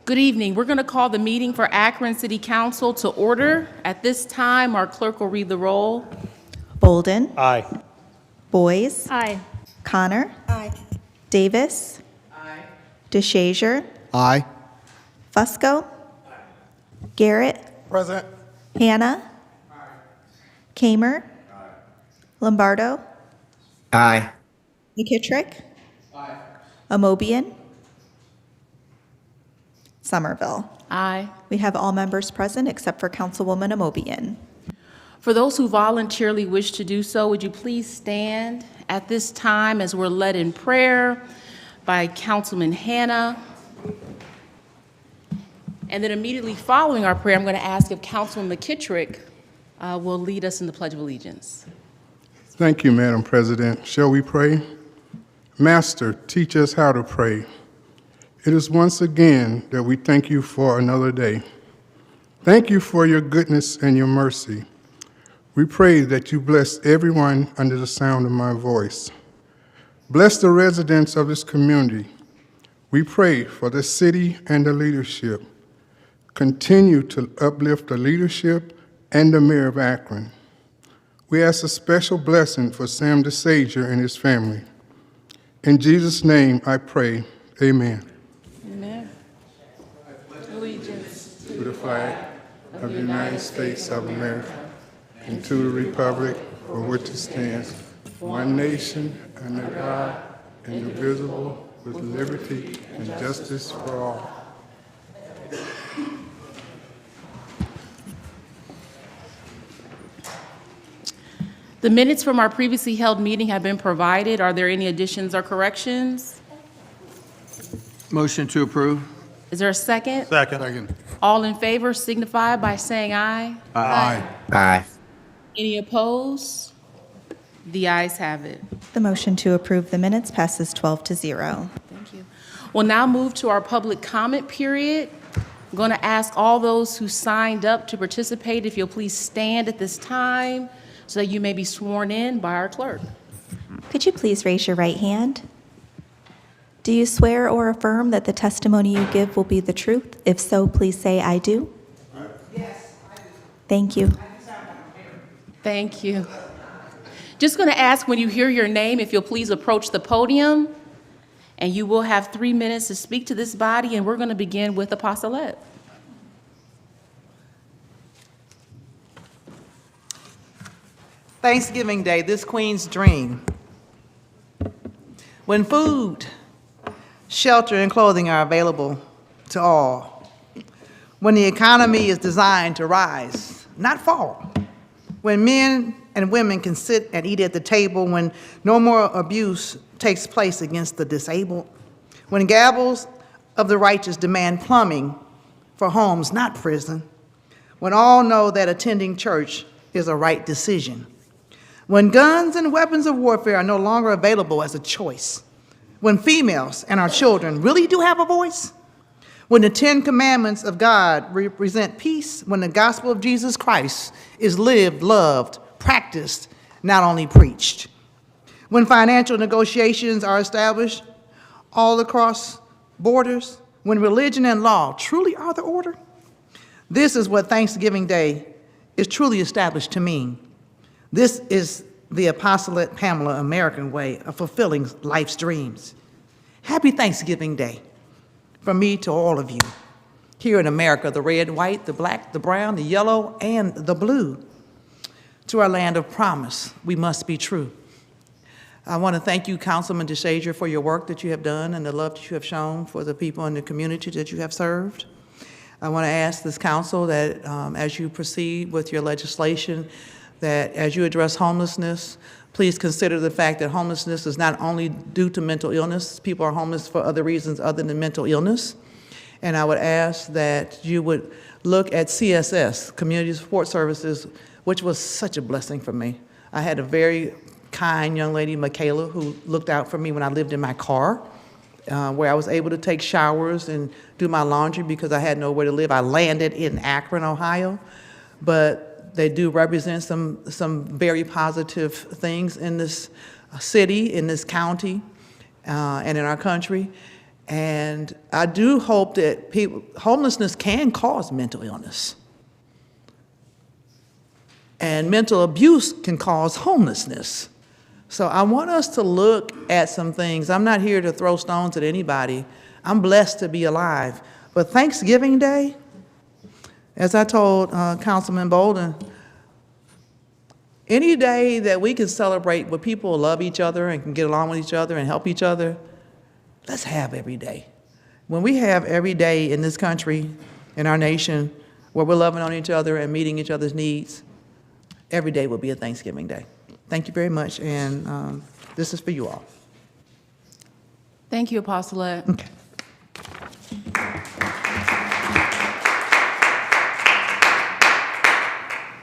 Good evening. We're going to call the meeting for Akron City Council to order. At this time, our clerk will read the roll. Bolden. Aye. Boyes. Aye. Connor. Aye. Davis. Aye. DeShazier. Aye. Fusco. Garrett. Present. Hannah. Kamer. Lombardo. Aye. McKittrick. Amobian. Somerville. Aye. We have all members present except for Councilwoman Amobian. For those who voluntarily wish to do so, would you please stand at this time as we're led in prayer by Councilman Hannah. And then immediately following our prayer, I'm going to ask if Councilman McKittrick will lead us in the Pledge of Allegiance. Thank you, Madam President. Shall we pray? Master, teach us how to pray. It is once again that we thank you for another day. Thank you for your goodness and your mercy. We pray that you bless everyone under the sound of my voice. Bless the residents of this community. We pray for the city and the leadership. Continue to uplift the leadership and the mayor of Akron. We ask a special blessing for Sam DeSager and his family. In Jesus' name I pray, amen. Amen. Allegiance To the flag of the United States of America and to the republic for which it stands, one nation under God, indivisible, with liberty and justice for all. The minutes from our previously held meeting have been provided. Are there any additions or corrections? Motion to approve. Is there a second? Second. All in favor signify by saying aye. Aye. Aye. Any opposed? The ayes have it. The motion to approve the minutes passes 12-0. Thank you. We'll now move to our public comment period. I'm going to ask all those who signed up to participate if you'll please stand at this time so that you may be sworn in by our clerk. Could you please raise your right hand? Do you swear or affirm that the testimony you give will be the truth? If so, please say, I do. Yes, I do. Thank you. Thank you. Just going to ask when you hear your name if you'll please approach the podium, and you will have 3 minutes to speak to this body, and we're going to begin with Apostolette. Thanksgiving Day, this queen's dream. When food, shelter, and clothing are available to all. When the economy is designed to rise, not fall. When men and women can sit and eat at the table. When no more abuse takes place against the disabled. When gabbles of the righteous demand plumbing for homes, not prison. When all know that attending church is a right decision. When guns and weapons of warfare are no longer available as a choice. When females and our children really do have a voice. When the 10 commandments of God represent peace. When the gospel of Jesus Christ is lived, loved, practiced, not only preached. When financial negotiations are established all across borders. When religion and law truly are the order. This is what Thanksgiving Day is truly established to mean. This is the Apostolate Pamela American way of fulfilling life's dreams. Happy Thanksgiving Day from me to all of you. Here in America, the red, white, the black, the brown, the yellow, and the blue. To our land of promise, we must be true. I want to thank you, Councilman DeShazier, for your work that you have done and the love that you have shown for the people in the community that you have served. I want to ask this council that as you proceed with your legislation, that as you address homelessness, please consider the fact that homelessness is not only due to mental illness. People are homeless for other reasons other than mental illness. And I would ask that you would look at CSS, Community Support Services, which was such a blessing for me. I had a very kind young lady, Michaela, who looked out for me when I lived in my car, where I was able to take showers and do my laundry because I had nowhere to live. I landed in Akron, Ohio, but they do represent some very positive things in this city, in this county, and in our country. And I do hope that homelessness can cause mental illness. And mental abuse can cause homelessness. So I want us to look at some things. I'm not here to throw stones at anybody. I'm blessed to be alive. But Thanksgiving Day, as I told Councilman Bolden, any day that we can celebrate where people love each other and can get along with each other and help each other, let's have every day. When we have every day in this country, in our nation, where we're loving on each other and meeting each other's needs, every day will be a Thanksgiving Day. Thank you very much, and this is for you all. Thank you, Apostolate. Okay.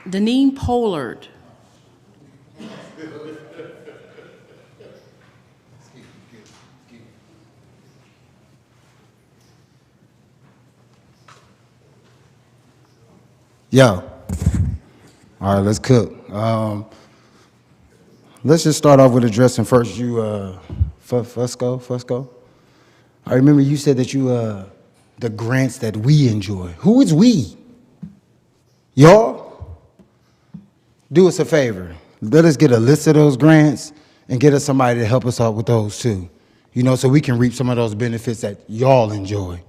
Deneen Pollard. Yo. All right, let's cook. Let's just start off with addressing first you, Fusco. I remember you said that you, the grants that we enjoy. Who is we? Y'all? Do us a favor. Let us get a list of those grants and get us somebody to help us out with those too. You know, so we can reap some of those benefits that y'all enjoy.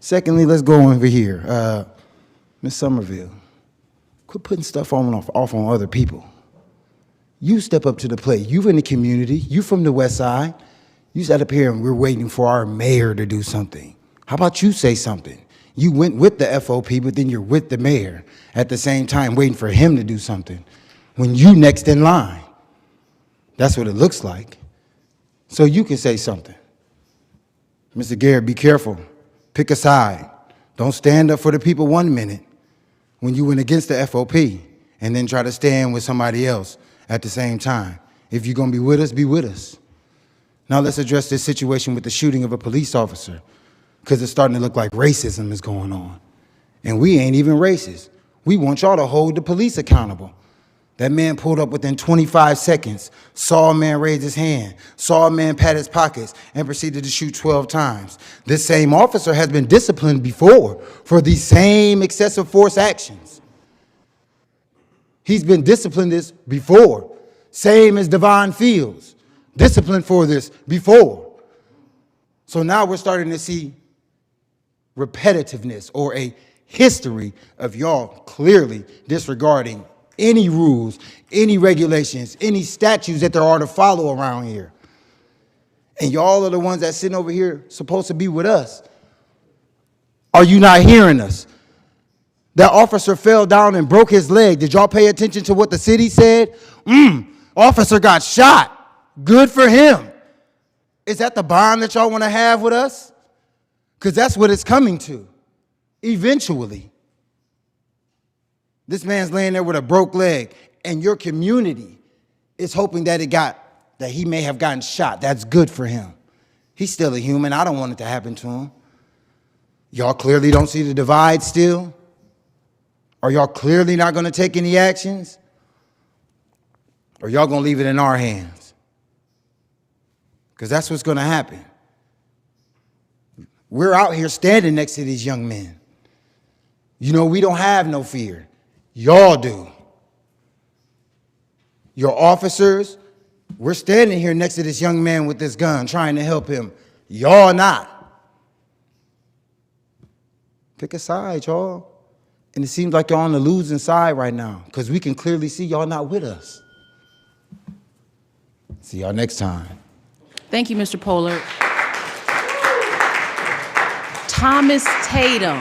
Secondly, let's go over here. Ms. Somerville, quit putting stuff off on other people. You step up to the plate. You in the community. You from the West Side. You sat up here and we're waiting for our mayor to do something. How about you say something? You went with the FOP, but then you're with the mayor at the same time waiting for him to do something when you next in line. That's what it looks like. So you can say something. Mr. Garrett, be careful. Pick a side. Don't stand up for the people 1 minute when you went against the FOP and then try to stand with somebody else at the same time. If you're gonna be with us, be with us. Now let's address this situation with the shooting of a police officer, because it's starting to look like racism is going on. And we ain't even racist. We want y'all to hold the police accountable. That man pulled up within 25 seconds, saw a man raise his hand, saw a man pat his pockets, and proceeded to shoot 12 times. This same officer has been disciplined before for these same excessive force actions. He's been disciplined this before. Same as Devon Fields, disciplined for this before. So now we're starting to see repetitiveness or a history of y'all clearly disregarding any rules, any regulations, any statutes that there are to follow around here. And y'all are the ones that sitting over here supposed to be with us. Are you not hearing us? That officer fell down and broke his leg. Did y'all pay attention to what the city said? Officer got shot. Good for him. Is that the bond that y'all want to have with us? Because that's what it's coming to, eventually. This man's laying there with a broke leg, and your community is hoping that he may have gotten shot. That's good for him. He's still a human. I don't want it to happen to him. Y'all clearly don't see the divide still? Are y'all clearly not going to take any actions? Or y'all going to leave it in our hands? Because that's what's going to happen. We're out here standing next to these young men. You know, we don't have no fear. Y'all do. Your officers, we're standing here next to this young man with this gun trying to help him. Y'all not. Pick a side, y'all. And it seems like y'all on the losing side right now because we can clearly see y'all not with us. See y'all next time. Thank you, Mr. Pollard. Thomas Tatum.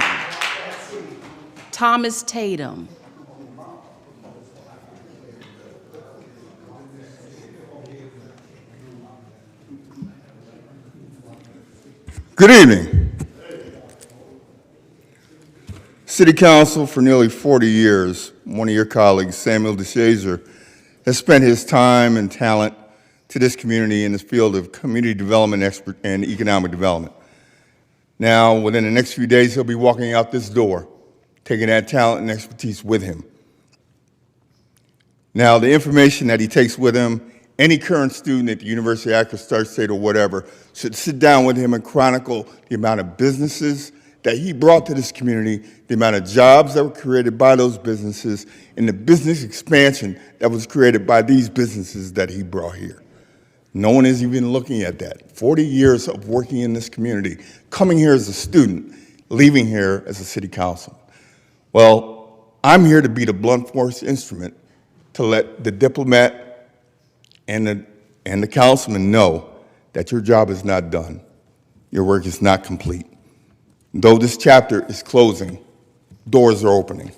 Thomas Tatum. Good evening. City Council, for nearly 40 years, one of your colleagues, Samuel DeShazer, has spent his time and talent to this community in this field of community development and economic development. Now, within the next few days, he'll be walking out this door, taking that talent and expertise with him. Now, the information that he takes with him Any current student at the University of Akron, Star State, or whatever, should sit down with him and chronicle the amount of businesses that he brought to this community, the amount of jobs that were created by those businesses, and the business expansion that was created by these businesses that he brought here. No one is even looking at that. 40 years of working in this community, coming here as a student, leaving here as a city councilman. Well, I'm here to be the blunt force instrument to let the diplomat and the councilman know that your job is not done. Your work is not complete. Though this chapter is closing, doors are opening.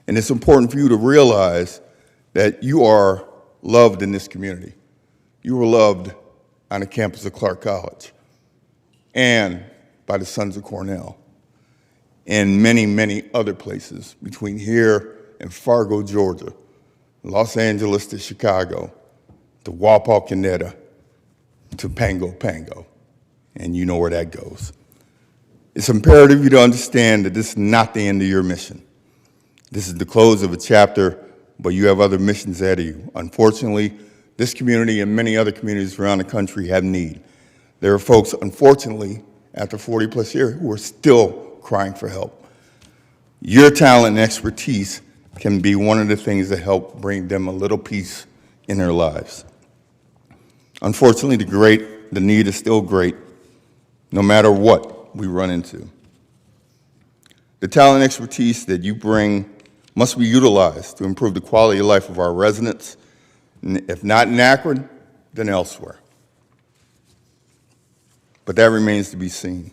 And it's important for you to realize that you are loved in this community. You were loved on the campus of Clark College and by the Sons of Cornell and many, many other places between here and Fargo, Georgia, Los Angeles to Chicago, to Wapakoneta, to Pango Pango, and you know where that goes. It's imperative you to understand that this is not the end of your mission. This is the close of a chapter, but you have other missions ahead of you. Unfortunately, this community and many other communities around the country have need. There are folks, unfortunately, after 40 plus years, who are still crying for help. Your talent and expertise can be one of the things that help bring them a little peace in their lives. Unfortunately, the need is still great, no matter what we run into. The talent and expertise that you bring must be utilized to improve the quality of life of our residents, if not in Akron, then elsewhere. But that remains to be seen.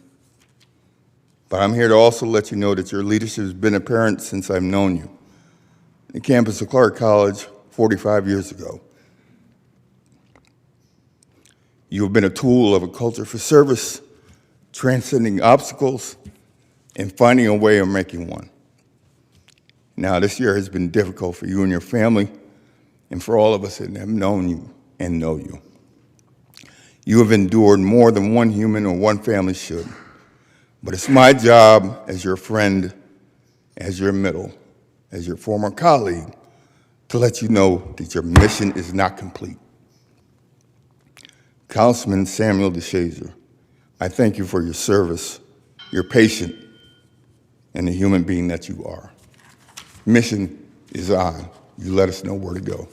But I'm here to also let you know that your leadership has been apparent since I've known you. The campus of Clark College 45 years ago. You have been a tool of a culture for service, transcending obstacles, and finding a way of making one. Now, this year has been difficult for you and your family, and for all of us that have known you and know you. You have endured more than one human or one family should, but it's my job as your friend, as your middle, as your former colleague, to let you know that your mission is not complete. Councilman Samuel DeShazer, I thank you for your service, your patience, and the human being that you are. Mission is on. You let us know where to go.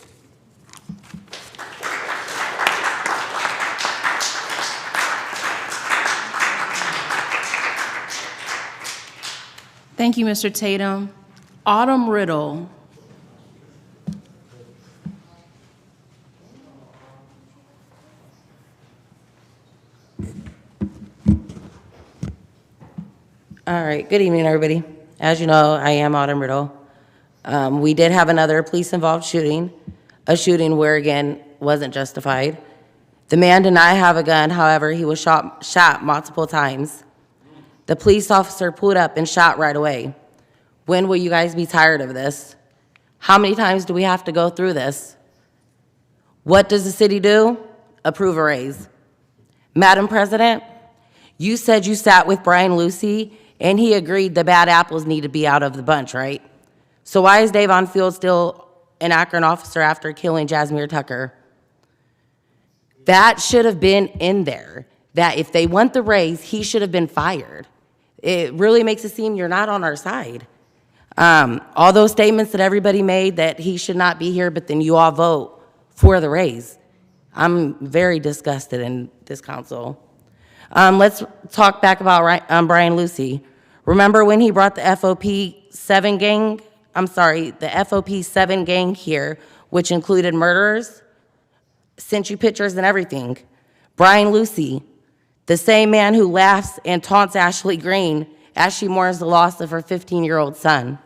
Thank you, Mr. Tatum. Autumn Riddle. All right, good evening, everybody. As you know, I am Autumn Riddle. We did have another police-involved shooting, a shooting where, again, wasn't justified. The man did not have a gun, however, he was shot multiple times. The police officer pulled up and shot right away. When will you guys be tired of this? How many times do we have to go through this? What does the city do? Approve a raise. Madam President, you said you sat with Brian Lucy and he agreed the bad apples need to be out of the bunch, right? So why is Davon Field still an Akron officer after killing Jasmine Tucker? That should have been in there, that if they want the raise, he should have been fired. It really makes it seem you're not on our side. All those statements that everybody made that he should not be here, but then you all vote for the raise. I'm very disgusted in this council. Let's talk back about Brian Lucy. Remember when he brought the FOP 7 gang here, which included murderers? Sent you pictures and everything. Brian Lucy, the same man who laughs and taunts Ashley Green as she mourns the loss of her 15-year-old son.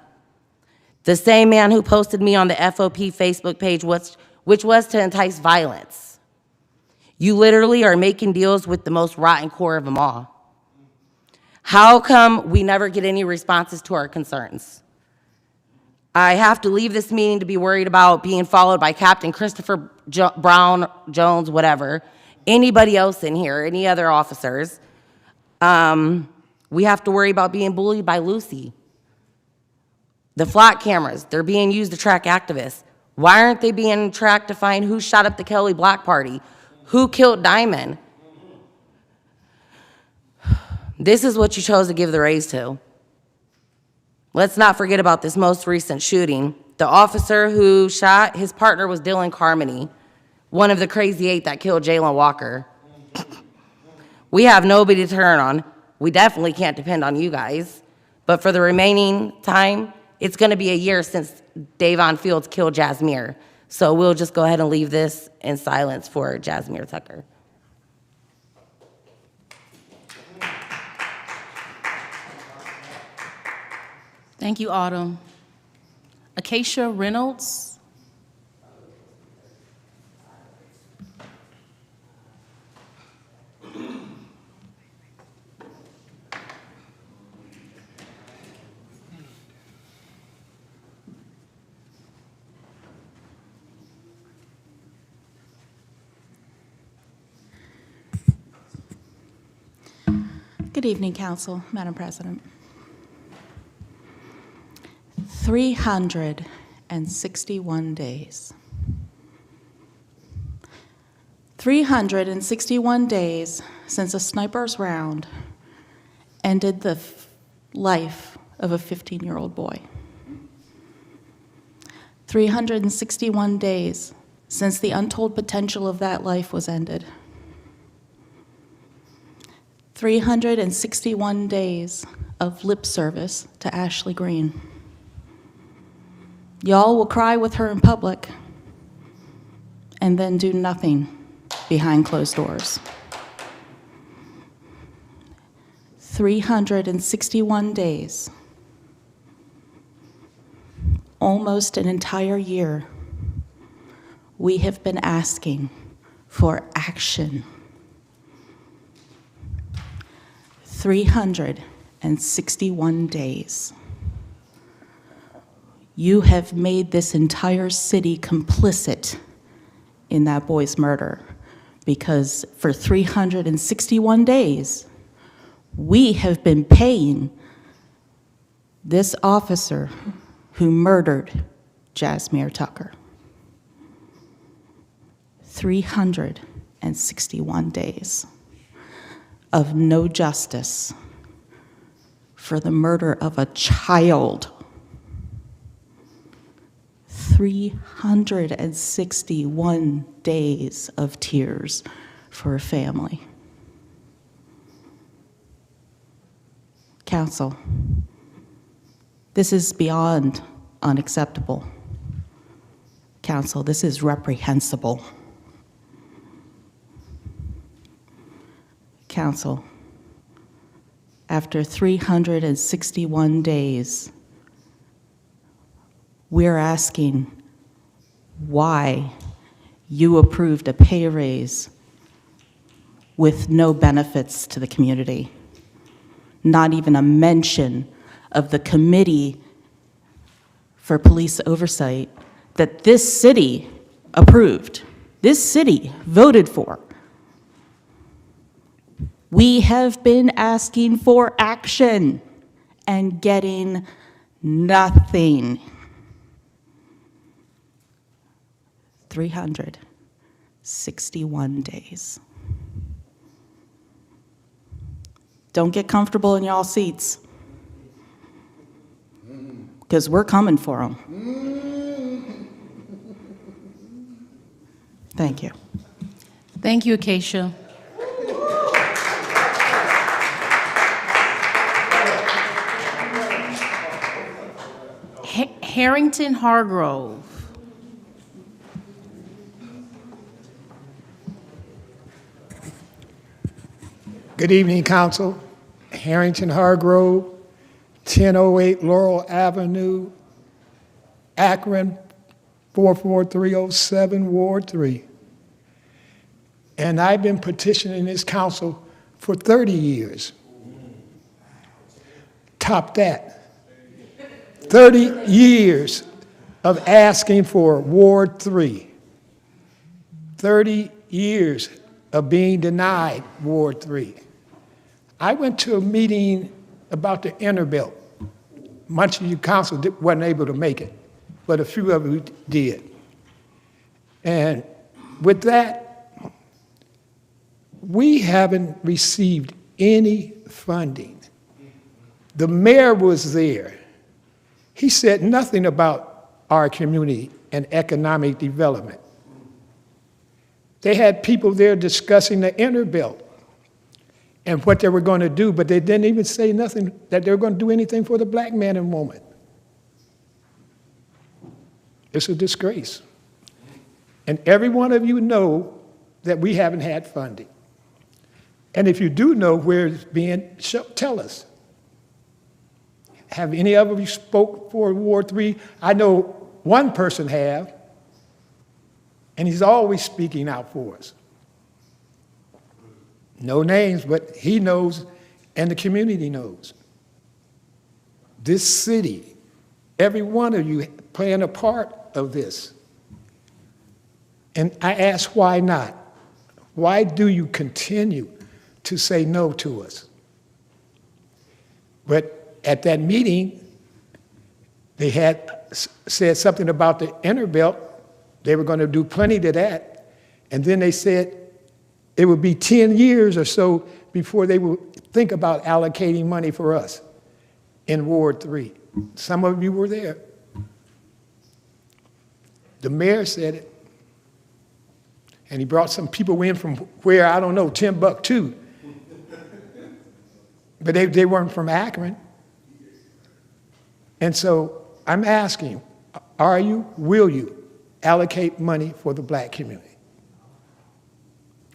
The same man who posted me on the FOP Facebook page, which was to entice violence. You literally are making deals with the most rotten core of them all. How come we never get any responses to our concerns? I have to leave this meeting to be worried about being followed by Captain Christopher Brown, Jones, whatever, anybody else in here, any other officers. We have to worry about being bullied by Lucy. The flock cameras, they're being used to track activists. Why aren't they being tracked to find who shot up the Kelly Black Party? Who killed Diamond? This is what you chose to give the raise to. Let's not forget about this most recent shooting. The officer who shot, his partner was Dylan Carmody, one of the crazy 8 that killed Jalen Walker. We have nobody to turn on. We definitely can't depend on you guys. But for the remaining time, it's gonna be a year since Davon Fields killed Jasmine. So we'll just go ahead and leave this in silence for Jasmine Tucker. Thank you, Autumn. Acacia Reynolds. Good evening, Council, Madam President. 361 days. 361 days since a sniper's round ended the life of a 15-year-old boy. 361 days since the untold potential of that life was ended. 361 days of lip service to Ashley Green. Y'all will cry with her in public and then do nothing behind closed doors. 361 days, almost an entire year, we have been asking for action. 361 days. You have made this entire city complicit in that boy's murder, because for 361 days, we have been paying this officer who murdered Jasmine Tucker. 361 days of no justice for the murder of a child. 361 days of tears for a family. Council, this is beyond unacceptable. Council, this is reprehensible. Council, after 361 days, we're asking why you approved a pay raise with no benefits to the community, not even a mention of the committee for police oversight that this city approved, this city voted for. We have been asking for action and getting nothing. 361 days. Don't get comfortable in y'all seats, because we're coming for them. Thank you. Thank you, Acacia. Harrington Hargrove. Good evening, Council. Harrington Hargrove, 1008 Laurel Avenue, Akron, 44307, Ward 3. And I've been petitioning this council for 30 years. Top that. 30 years of asking for Ward 3. 30 years of being denied Ward 3. I went to a meeting about the Interbilt. Much of your council wasn't able to make it, but a few of you did. And with that, we haven't received any funding. The mayor was there. He said nothing about our community and economic development. They had people there discussing the inner belt and what they were going to do, but they didn't even say nothing that they were going to do anything for the black man and woman. It's a disgrace. And every one of you know that we haven't had funding. And if you do know where it's being, tell us. Have any of you spoke for Ward 3? I know one person have, and he's always speaking out for us. No names, but he knows and the community knows. This city, every one of you playing a part of this. And I ask, why not? Why do you continue to say no to us? But at that meeting, they had said something about the inner belt. They were going to do plenty to that. And then they said it would be 10 years or so before they would think about allocating money for us in Ward 3. Some of you were there. The mayor said it. And he brought some people in from where, I don't know, Timbuktu. But they weren't from Akron. And so I'm asking, will you allocate money for the black community?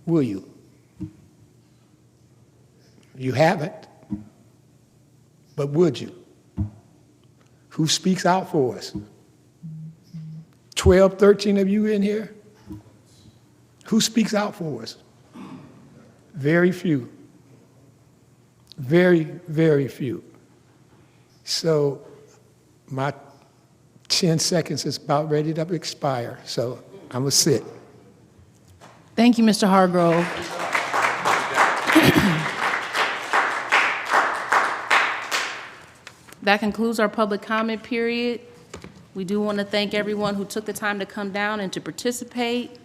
Will you? You haven't, but would you? Who speaks out for us? 12, 13 of you in here? Who speaks out for us? Very few. Very, very few. So my 10 seconds is about ready to expire, so I'm gonna sit. Thank you, Mr. Hargrove. That concludes our public comment period. We do want to thank everyone who took the time to come down and to participate.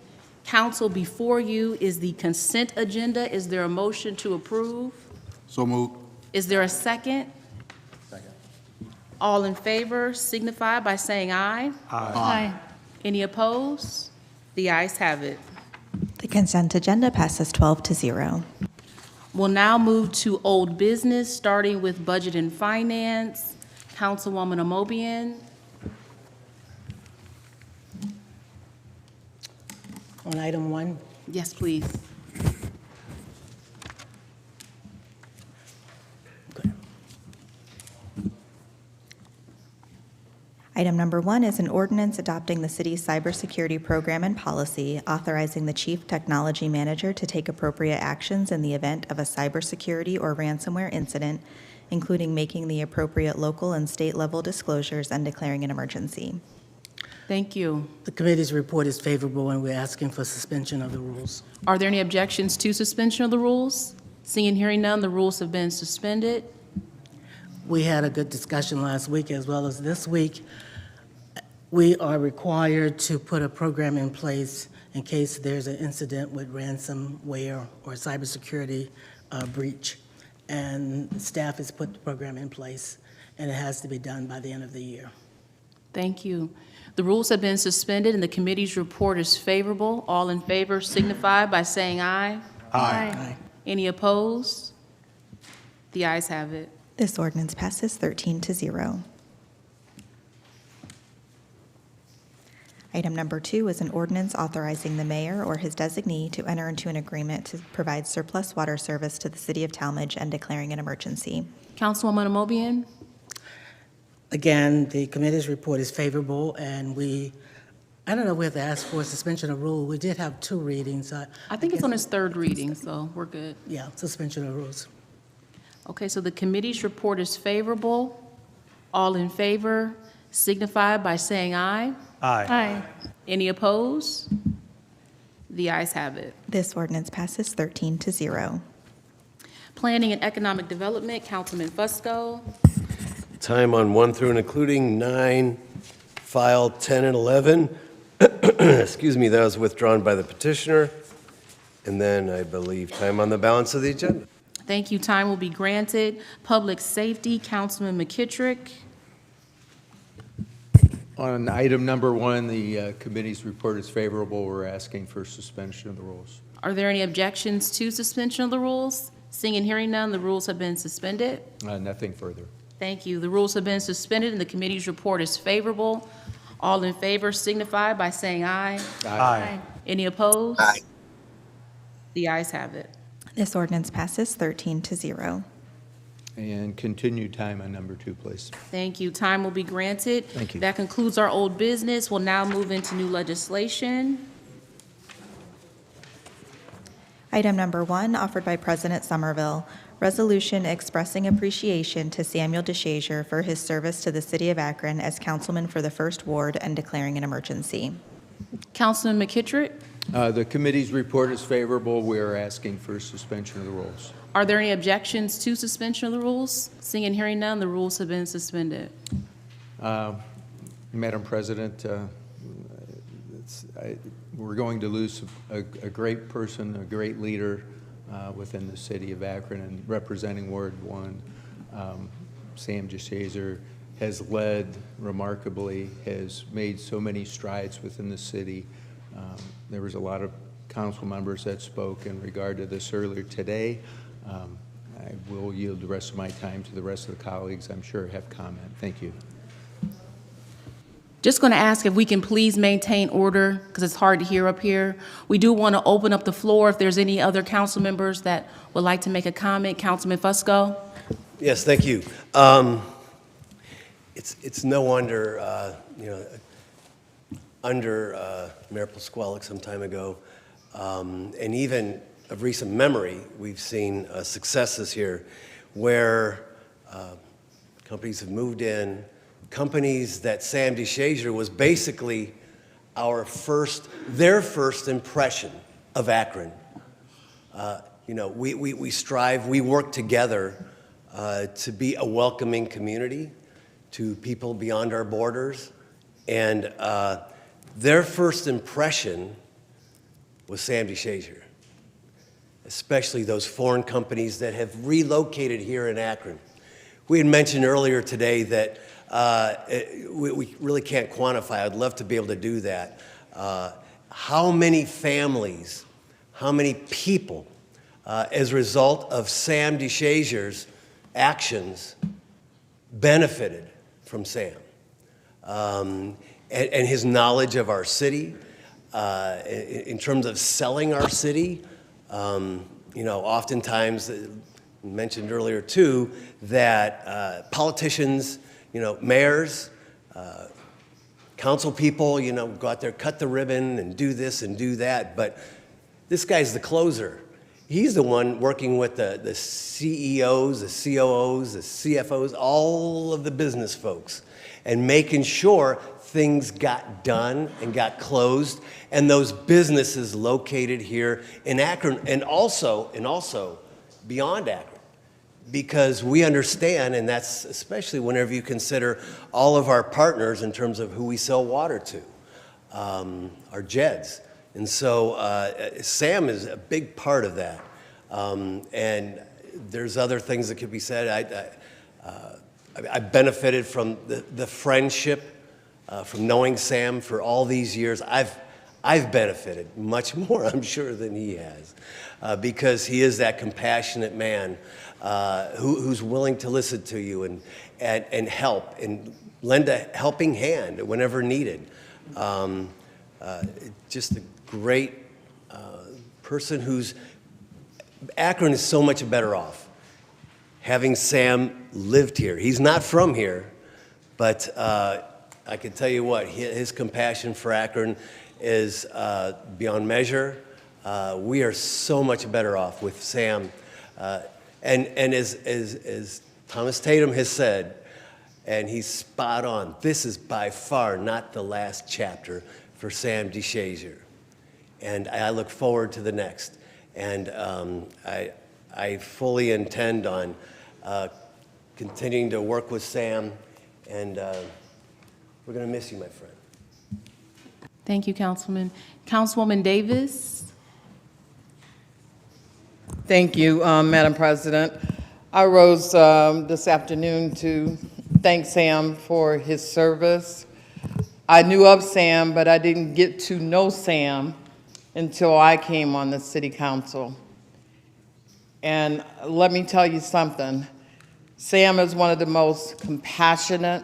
Council, before you is the consent agenda. Is there a motion to approve? So moved. Is there a second? Second. All in favor signify by saying aye. Aye. Any opposed? The ayes have it. The consent agenda passes 12-0. We'll now move to old business, starting with budget and finance. Councilwoman Amobian. On item 1, Yes, please. Item number 1 is an ordinance adopting the city's cybersecurity program and policy, authorizing the chief technology manager to take appropriate actions in the event of a cybersecurity or ransomware incident, including making the appropriate local and state level disclosures and declaring an emergency. Thank you. the committee's report is favorable, and we're asking for suspension of the rules. Are there any objections to suspension of the rules? Seeing and hearing none, the rules have been suspended. We had a good discussion last week as well as this week. We are required to put a program in place in case there's an incident with ransomware or cybersecurity breach. And staff has put the program in place, and it has to be done by the end of the year. Thank you. The rules have been suspended and the committee's report is favorable. All in favor signify by saying aye. Aye. Any opposed? The ayes have it. This ordinance passes 13-0. Item number 2 is an ordinance authorizing the mayor or his designee to enter into an agreement to provide surplus water service to the city of Talmadge and declaring an emergency. Councilwoman Amobian? Again, the committee's report is favorable, and I don't know if we have to ask for a suspension of rule. We did have 2 readings. I think it's on its 3rd reading, so we're good. Yeah, suspension of rules. Okay, so the committee's report is favorable. All in favor signify by saying aye. Aye. Any opposed? The ayes have it. This ordinance passes 13-0. Planning and Economic Development, Councilman Fusco. Time on 1 through and including 9, file 10 and 11. excuse me, that was withdrawn by the petitioner. And then I believe time on the balance of the agenda. Thank you. Time will be granted. Public Safety, Councilman McKittrick. On item number 1, the committee's report is favorable. We're asking for suspension of the rules. Are there any objections to suspension of the rules? Seeing and hearing none, the rules have been suspended. Nothing further. Thank you. The rules have been suspended and the committee's report is favorable. All in favor signify by saying aye. Aye. Any opposed? Aye. The ayes have it. This ordinance passes 13-0. And continue time on number 2, please. Thank you. Time will be granted. Thank you. That concludes our old business. We'll now move into new legislation. Item number 1, offered by President Somerville, resolution expressing appreciation to Samuel DeShazier for his service to the city of Akron as councilman for the 1st Ward and declaring an emergency. Councilman McKittrick, The committee's report is favorable. We are asking for suspension of the rules. are there any objections to suspension of the rules? Seeing and hearing none, the rules have been suspended. Madam President, we're going to lose a great person, a great leader within the city of Akron and representing Ward 1. Sam DeShazier has led remarkably, has made so many strides within the city. There was a lot of council members that spoke in regard to this earlier today. I will yield the rest of my time to the rest of the colleagues. I'm sure have comment. Thank you. Just going to ask if we can please maintain order because it's hard to hear up here. We do want to open up the floor if there's any other council members that would like to make a comment. Councilman Fusco. Yes, thank you. It's no wonder, under Mayor Pasquale some time ago, and even of recent memory, we've seen successes here where companies have moved in, companies that Sam DeShazier was basically their first impression of Akron. We strive, we work together to be a welcoming community to people beyond our borders. And their first impression was Sam DeShazier, especially those foreign companies that have relocated here in Akron. We had mentioned earlier today that we really can't quantify. I'd love to be able to do that. How many families, how many people, as a result of Sam DeShazier's actions, benefited from Sam and his knowledge of our city, in terms of selling our city. Oftentimes, mentioned earlier too, that politicians, mayors, council people, go out there, cut the ribbon and do this and do that. But this guy's the closer. He's the one working with the CEOs, the COOs, the CFOs, all of the business folks, and making sure things got done and got closed, and those businesses located here in Akron and also beyond Akron. Because we understand, and that's especially whenever you consider all of our partners in terms of who we sell water to, our JEDs. And so Sam is a big part of that. And there's other things that could be said. I benefited from the friendship, from knowing Sam for all these years. I've benefited much more, I'm sure, than he has, because he is that compassionate man who's willing to listen to you and help and lend a helping hand whenever needed. Just a great person Akron is so much better off having Sam lived here. He's not from here, but I can tell you what, his compassion for Akron is beyond measure. We are so much better off with Sam. And as Thomas Tatum has said, and he's spot on, this is by far not the last chapter for Sam DeShazier. And I look forward to the next. And I fully intend on continuing to work with Sam, and we're going to miss you, my friend. Thank you, Councilman. Councilwoman Davis? Thank you, Madam President. I rose this afternoon to thank Sam for his service. I knew of Sam, but I didn't get to know Sam until I came on the city council. And let me tell you something. Sam is one of the most compassionate.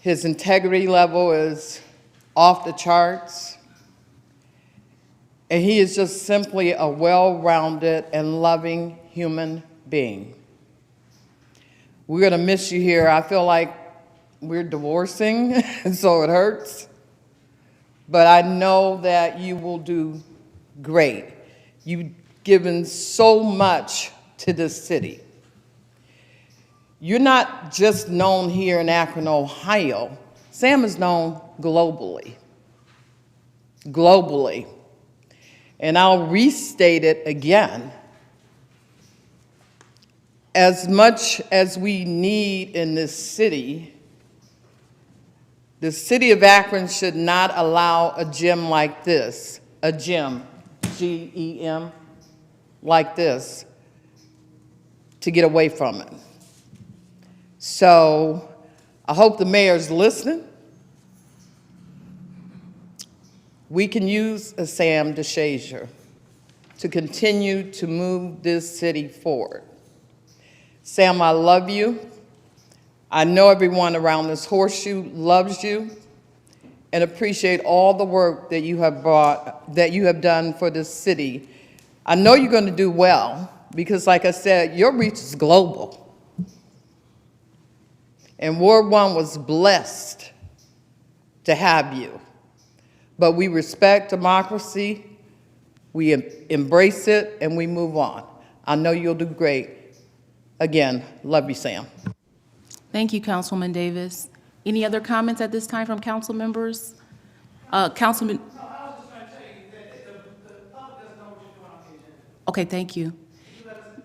His integrity level is off the charts. And he is just simply a well-rounded and loving human being. We're gonna miss you here. I feel like we're divorcing, and so it hurts. But I know that you will do great. You've given so much to this city. You're not just known here in Akron, Ohio. Sam is known globally. Globally. And I'll restate it again. As much as we need in this city, the city of Akron should not allow a gym like this, a gym, G-E-M, like this, to get away from it. So I hope the mayor's listening. We can use a Sam DeShazier to continue to move this city forward. Sam, I love you. I know everyone around this horseshoe loves you and appreciate all the work that you have done for this city. I know you're going to do well because, like I said, your reach is global. And Ward 1 was blessed to have you. But we respect democracy, we embrace it, and we move on. I know you'll do great. Again, love you, Sam. Thank you, Councilwoman Davis. Any other comments at this time from council members? Councilman. No, I was just going to tell you that the public doesn't know what you're doing on the agenda. Okay, thank you.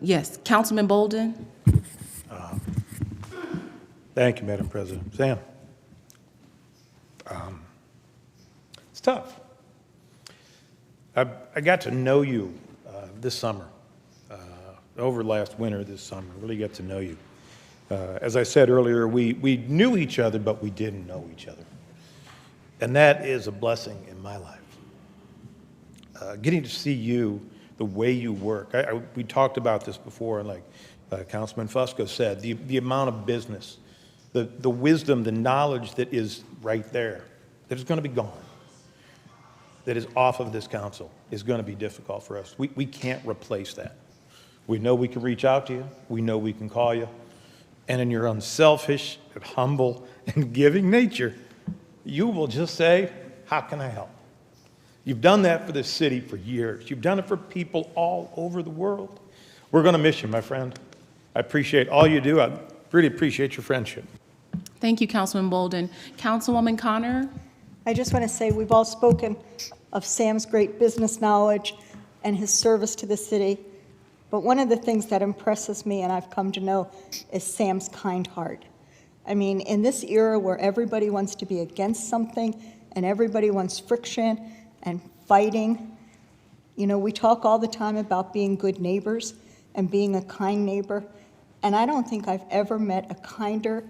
Yes, Councilman Bolden. Thank you, Madam President. Sam, it's tough. I got to know you this summer, over last winter this summer, really got to know you. As I said earlier, we knew each other, but we didn't know each other. And that is a blessing in my life. Getting to see you, the way you work. We talked about this before, and like Councilman Fusco said, the amount of business, the wisdom, the knowledge that is right there, that is going to be gone, that is off of this council, is going to be difficult for us. We can't replace that. We know we can reach out to you. We know we can call you. And in your unselfish and humble and giving nature, you will just say, how can I help? You've done that for this city for years. You've done it for people all over the world. We're going to miss you, my friend. I appreciate all you do. I really appreciate your friendship. Thank you, Councilman Bolden. Councilwoman Connor. I just want to say we've all spoken of Sam's great business knowledge and his service to the city. But one of the things that impresses me, and I've come to know, is Sam's kind heart. I mean, in this era where everybody wants to be against something and everybody wants friction and fighting, you know, we talk all the time about being good neighbors and being a kind neighbor. And I don't think I've ever met a kinder,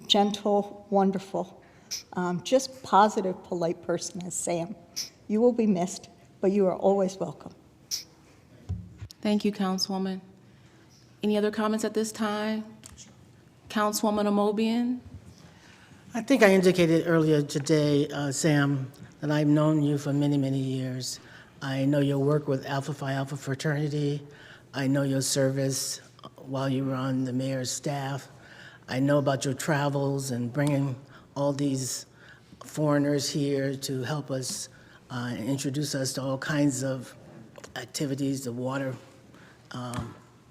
gentle, wonderful, just positive, polite person as Sam. You will be missed, but you are always welcome. Thank you, Councilwoman. Any other comments at this time? Councilwoman Amobian? I think I indicated earlier today, Sam, that I've known you for many, many years. I know your work with Alpha Phi Alpha fraternity. I know your service while you were on the mayor's staff. I know about your travels and bringing all these foreigners here to help us and introduce us to all kinds of activities, the water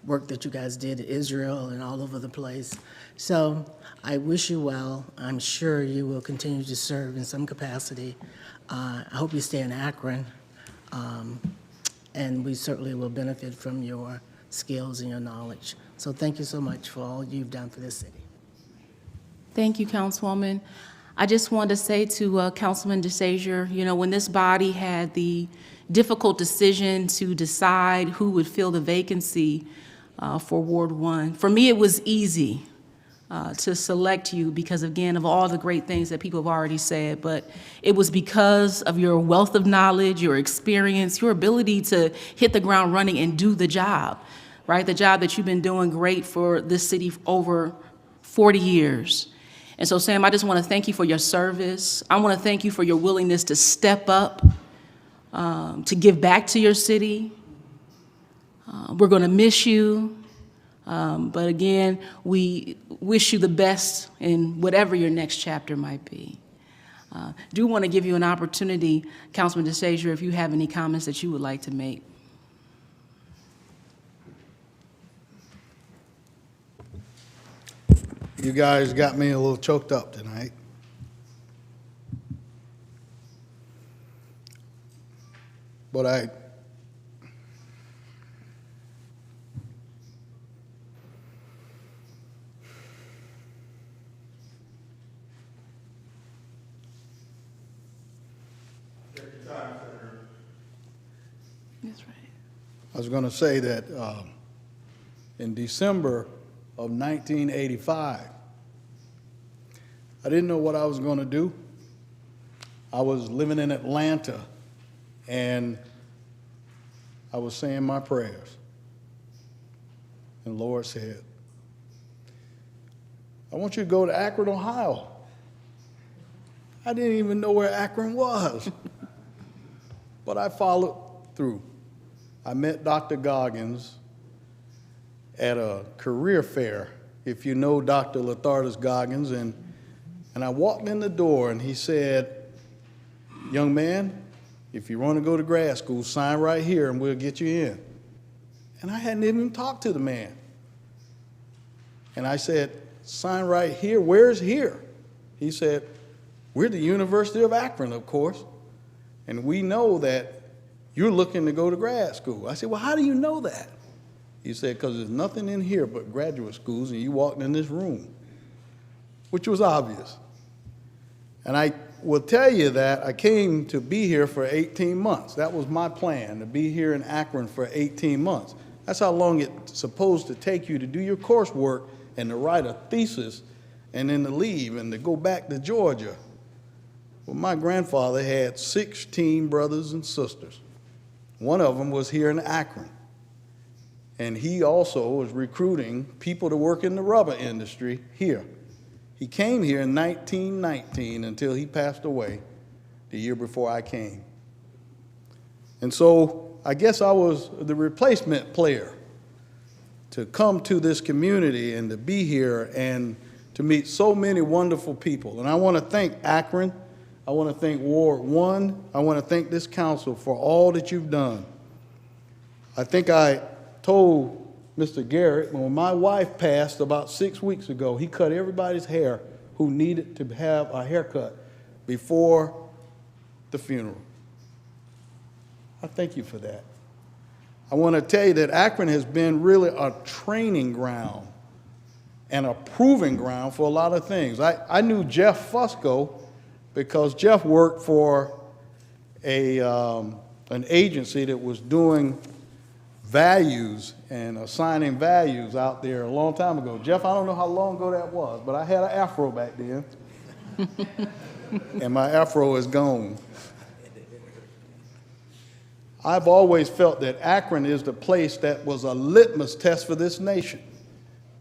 work that you guys did in Israel and all over the place. So I wish you well. I'm sure you will continue to serve in some capacity. I hope you stay in Akron, and we certainly will benefit from your skills and your knowledge. So thank you so much for all you've done for this city. Thank you, Councilwoman. I just wanted to say to Councilman DeSazier, you know, when this body had the difficult decision to decide who would fill the vacancy for Ward 1, for me it was easy to select you because, again, of all the great things that people have already said, but it was because of your wealth of knowledge, your experience, your ability to hit the ground running and do the job, right? The job that you've been doing great for this city for over 40 years. And so, Sam, I just want to thank you for your service. I want to thank you for your willingness to step up, to give back to your city. We're going to miss you. But again, we wish you the best in whatever your next chapter might be. Do want to give you an opportunity, Councilman DeSazier, if you have any comments that you would like to make. You guys got me a little choked up tonight. But That's right. I was going to say that in December of 1985, I didn't know what I was going to do. I was living in Atlanta, and I was saying my prayers. And the Lord said, I want you to go to Akron, Ohio. I didn't even know where Akron was. But I followed through. I met Dr. Goggins at a career fair, if you know Dr. Lathardas Goggins, and I walked in the door and he said, young man, if you want to go to grad school, sign right here and we'll get you in. And I hadn't even talked to the man. And I said, sign right here, where's here? He said, we're the University of Akron, of course, and we know that you're looking to go to grad school. I said, well, how do you know that? He said, because there's nothing in here but graduate schools, and you walked in this room, which was obvious. And I will tell you that I came to be here for 18 months. That was my plan, to be here in Akron for 18 months. That's how long it's supposed to take you to do your coursework and to write a thesis and then to leave and to go back to Georgia. Well, my grandfather had 16 brothers and sisters. One of them was here in Akron. And he also was recruiting people to work in the rubber industry here. He came here in 1919 until he passed away the year before I came. And so I guess I was the replacement player to come to this community and to be here and to meet so many wonderful people. And I want to thank Akron. I want to thank Ward 1. I want to thank this council for all that you've done. I think I told Mr. Garrett, when my wife passed about 6 weeks ago, he cut everybody's hair who needed to have a haircut before the funeral. I thank you for that. I want to tell you that Akron has been really a training ground and a proving ground for a lot of things. I knew Jeff Fusco because Jeff worked for an agency that was doing values and assigning values out there a long time ago. Jeff, I don't know how long ago that was, but I had an afro back then. And my afro is gone. I've always felt that Akron is the place that was a litmus test for this nation.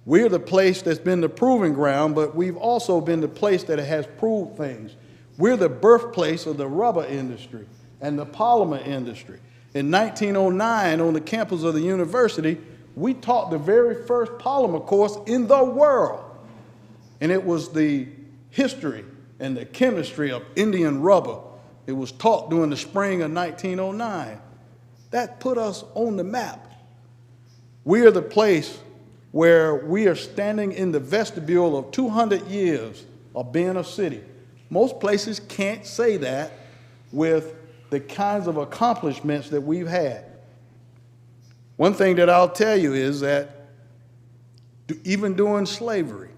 We're the place that's been the proving ground, but we've also been the place that has proved things. We're the birthplace of the rubber industry and the polymer industry. In 1909, on the campus of the university, we taught the very first polymer course in the world. And it was the history and the chemistry of Indian rubber. It was taught during the spring of 1909. That put us on the map. We are the place where we are standing in the vestibule of 200 years of being a city. Most places can't say that with the kinds of accomplishments that we've had. One thing that I'll tell you is that even during slavery,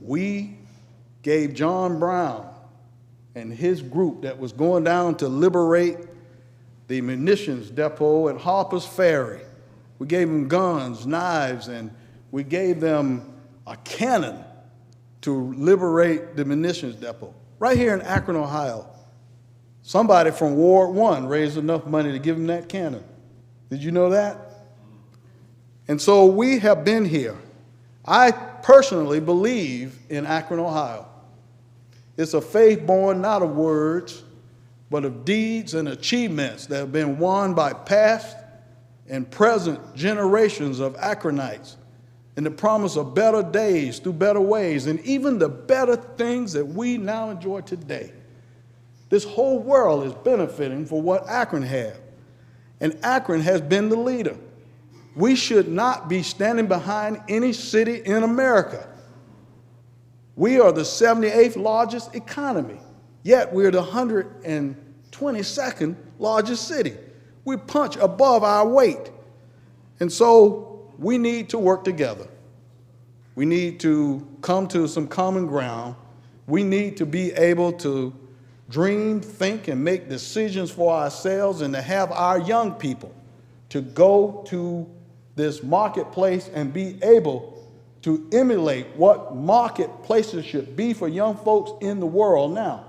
we gave John Brown and his group that was going down to liberate the munitions depot at Harper's Ferry. We gave them guns, knives, and we gave them a cannon to liberate the munitions depot. Right here in Akron, Ohio, somebody from Ward 1 raised enough money to give them that cannon. Did you know that? And so we have been here. I personally believe in Akron, Ohio. It's a faith born not of words, but of deeds and achievements that have been won by past and present generations of Akronites, and the promise of better days through better ways, and even the better things that we now enjoy today. This whole world is benefiting from what Akron had, and Akron has been the leader. We should not be standing behind any city in America. We are the 78th largest economy, yet we're the 122nd largest city. We punch above our weight. And so we need to work together. We need to come to some common ground. We need to be able to dream, think, and make decisions for ourselves, and to have our young people to go to this marketplace and be able to emulate what marketplaces should be for young folks in the world now.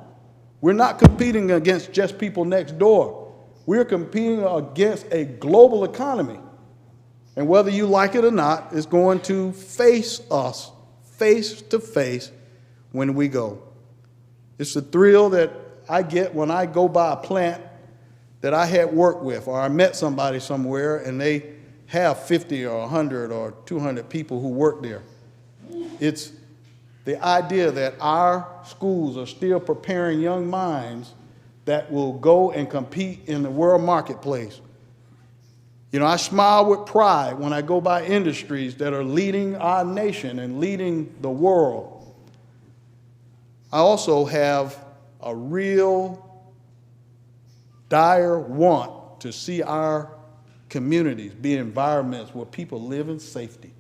We're not competing against just people next door. We're competing against a global economy. And whether you like it or not, it's going to face us face to face when we go. It's the thrill that I get when I go by a plant that I had worked with, or I met somebody somewhere and they have 50 or 100 or 200 people who work there. It's the idea that our schools are still preparing young minds that will go and compete in the world marketplace. You know, I smile with pride when I go by industries that are leading our nation and leading the world. I also have a real dire want to see our communities be environments where people live in safety,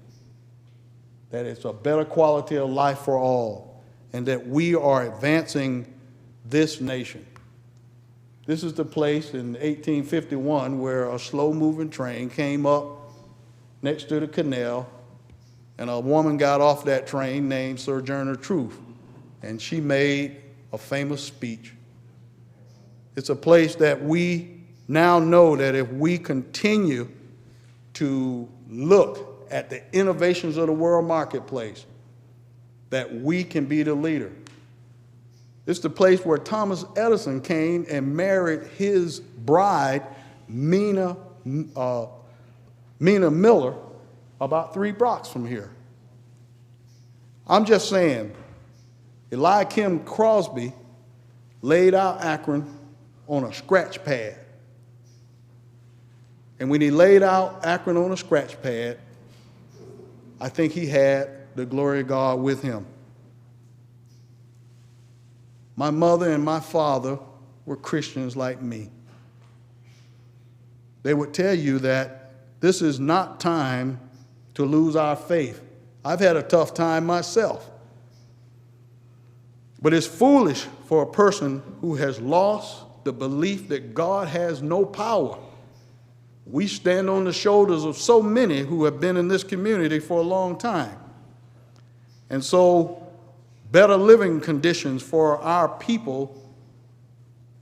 that it's a better quality of life for all, and that we are advancing this nation. This is the place in 1851 where a slow-moving train came up next to the canal, and a woman got off that train named Sojourner Truth, and she made a famous speech. It's a place that we now know that if we continue to look at the innovations of the world marketplace, that we can be the leader. It's the place where Thomas Edison came and married his bride, Mina Miller, about 3 blocks from here. I'm just saying, Eliakim Crosby laid out Akron on a scratch pad. And when he laid out Akron on a scratch pad, I think he had the glory of God with him. My mother and my father were Christians like me. They would tell you that this is not time to lose our faith. I've had a tough time myself. But it's foolish for a person who has lost the belief that God has no power. We stand on the shoulders of so many who have been in this community for a long time. And so better living conditions for our people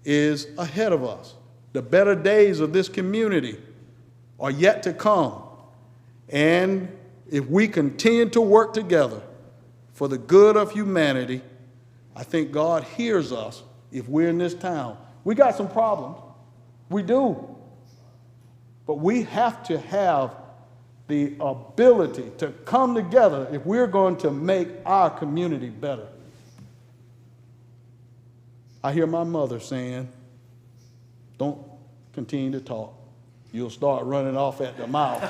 is ahead of us. The better days of this community are yet to come. And if we continue to work together for the good of humanity, I think God hears us if we're in this town. We got some problems. We do. But we have to have the ability to come together if we're going to make our community better. I hear my mother saying, don't continue to talk. You'll start running off at the mouth.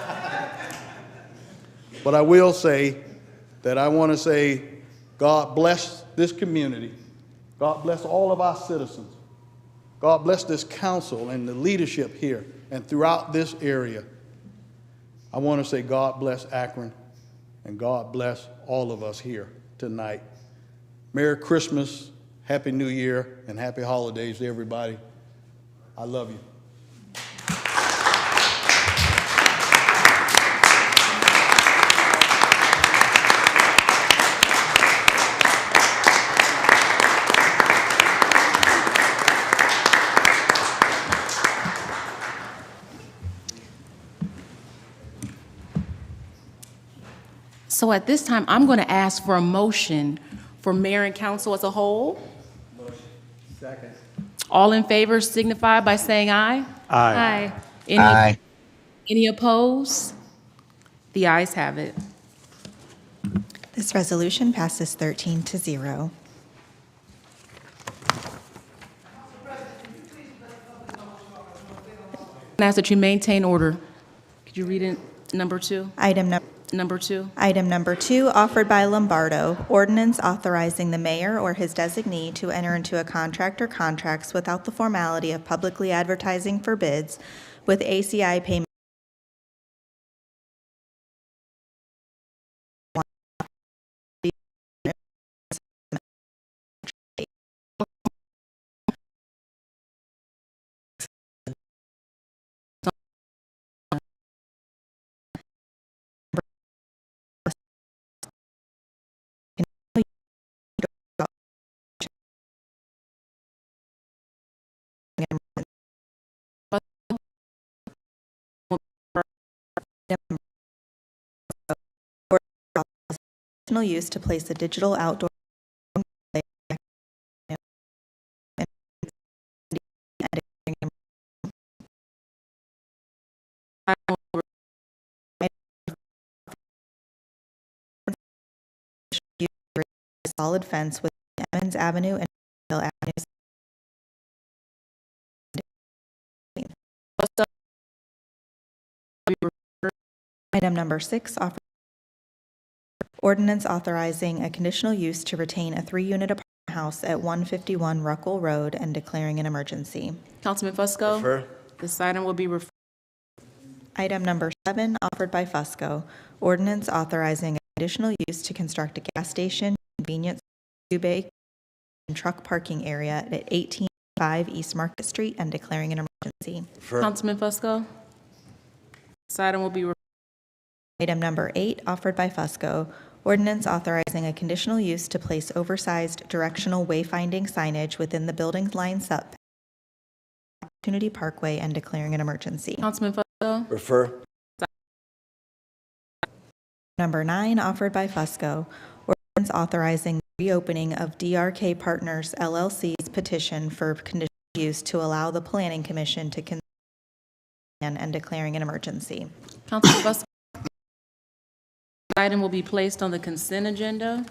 But I will say that I want to say, God bless this community. God bless all of our citizens. God bless this council and the leadership here and throughout this area. I want to say God bless Akron, and God bless all of us here tonight. Merry Christmas, Happy New Year, and Happy Holidays to everybody. I love you. So at this time, I'm going to ask for a motion for mayor and council as a whole. Second. All in favor signify by saying aye. Aye. Any opposed? The ayes have it. This resolution passes 13-0. I ask that you maintain order. Could you read it, number two? Number two. Item number 2, offered by Lombardo, ordinance authorizing the mayor or his designee to enter into a contract or contracts without the formality of publicly advertising for bids with ACI payment. Use to place a digital outdoor solid fence with Emmons Avenue and Hill Avenues. Item number 6, ordinance authorizing a conditional use to retain a 3-unit apartment house at 151 Ruckle Road and declaring an emergency. Councilman Fusco? Refer. This item will be referred. Item number 7, offered by Fusco, ordinance authorizing a conditional use to construct a gas station, convenience, bay, and truck parking area at 1805 East Market Street and declaring an emergency. Refer. Councilman Fusco? This item will be referred. Item number 8, offered by Fusco, ordinance authorizing a conditional use to place oversized directional wayfinding signage within the building's line setback, Opportunity Parkway, and declaring an emergency. Councilman Fusco? Refer. Number 9, offered by Fusco, ordinance authorizing the reopening of DRK Partners LLC's petition for conditional use to allow the Planning Commission to consider and declaring an emergency. Councilman Fusco? This item will be placed on the consent agenda.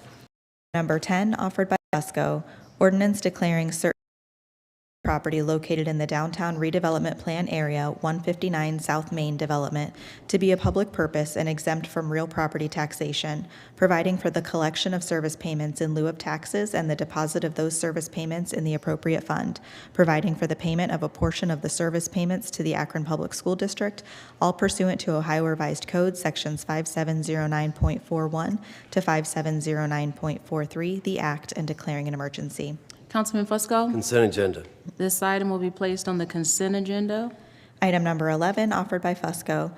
Number 10, offered by Fusco, ordinance declaring certain property located in the downtown redevelopment plan area, 159 South Main Development, to be a public purpose and exempt from real property taxation, providing for the collection of service payments in lieu of taxes and the deposit of those service payments in the appropriate fund, providing for the payment of a portion of the service payments to the Akron Public School District, all pursuant to Ohio Revised Code, sections 5709.41 to 5709.43, the Act, and declaring an emergency. Councilman Fusco? Consent agenda. This item will be placed on the consent agenda. Item number 11, offered by Fusco,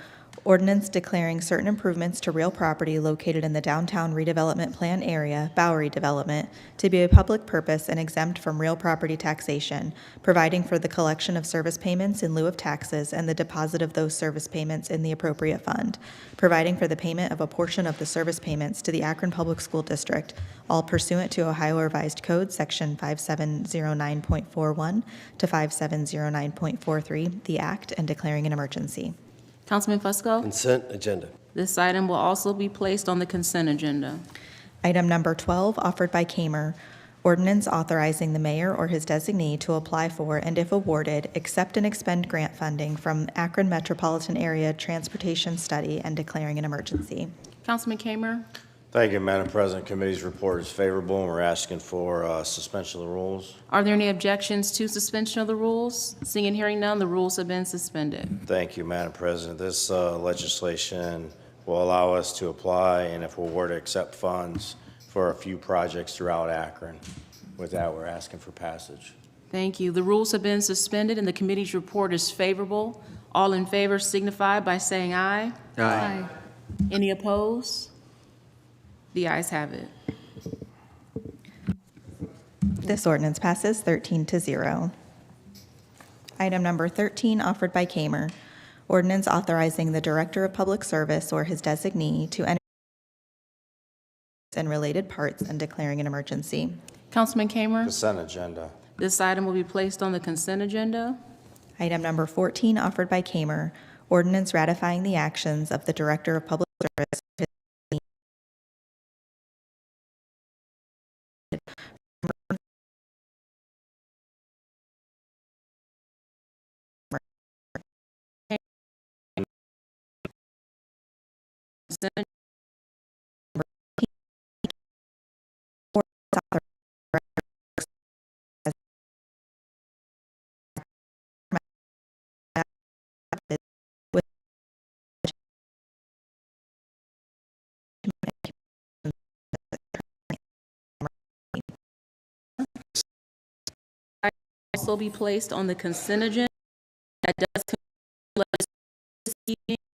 ordinance declaring certain improvements to real property located in the downtown redevelopment plan area, Bowery Development, to be a public purpose and exempt from real property taxation, providing for the collection of service payments in lieu of taxes and the deposit of those service payments in the appropriate fund, providing for the payment of a portion of the service payments to the Akron Public School District, all pursuant to Ohio Revised Code, section 5709.41 to 5709.43, the Act, and declaring an emergency. Councilman Fusco? Consent agenda. This item will also be placed on the consent agenda. Item number 12, offered by Kamer, ordinance authorizing the mayor or his designee to apply for and, if awarded, accept and expend grant funding from Akron Metropolitan Area Transportation Study and declaring an emergency. Councilman Kamer? Thank you, Madam President. Committee's report is favorable, and we're asking for suspension of the rules. Are there any objections to suspension of the rules? Seeing and hearing none, the rules have been suspended. Thank you, Madam President. This legislation will allow us to apply, and if we're awarded, accept funds for a few projects throughout Akron. With that, we're asking for passage. Thank you. The rules have been suspended and the committee's report is favorable. All in favor signify by saying aye. Aye. Any opposed? The ayes have it. This ordinance passes 13-0. Item number 13, offered by Kamer. Ordinance authorizing the Director of Public Service or his designee to enter and related parts and declaring an emergency. Councilman Kamer, Consent agenda. this item will be placed on the consent agenda. Item number 14, offered by Kamer. Ordinance ratifying the actions of the Director of Public Service. Consent also be placed on the consent agenda. That does conclude this evening.